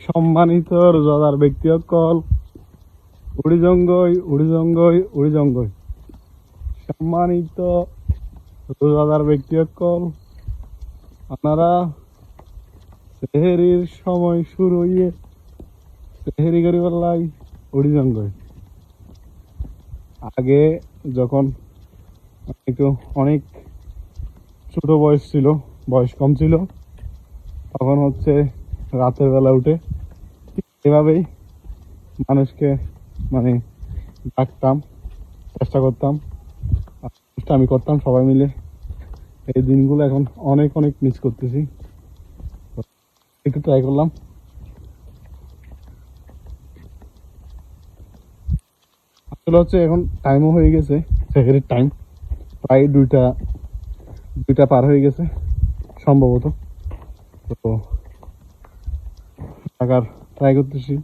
সম্মানিত রোজাদার ব্যক্তি সকল, উড়িজঙ্গই। সম্মানিত রোজাদার ব্যক্তি সকল, আপনারা সেহেরির সময় শুরু হইয়ে সেহেরি করি বললাই উড়িজঙ্গই। আগে যখন একটু অনেক ছোট বয়স ছিল, বয়স কম ছিল, তখন হচ্ছে রাতের বেলা উঠে এভাবেই মানুষকে মানে ডাকতাম, চেষ্টা করতাম, আমি করতাম সবাই মিলে। এই দিনগুলো এখন অনেক অনেক মিস করতেছি। একটু ট্রাই করলাম। আসলে হচ্ছে এখন টাইমও হয়ে গেছে, সেখানের টাইম প্রায় দুইটা পার হয়ে গেছে সম্ভবত। তো টাকার ট্রাই করতেছি।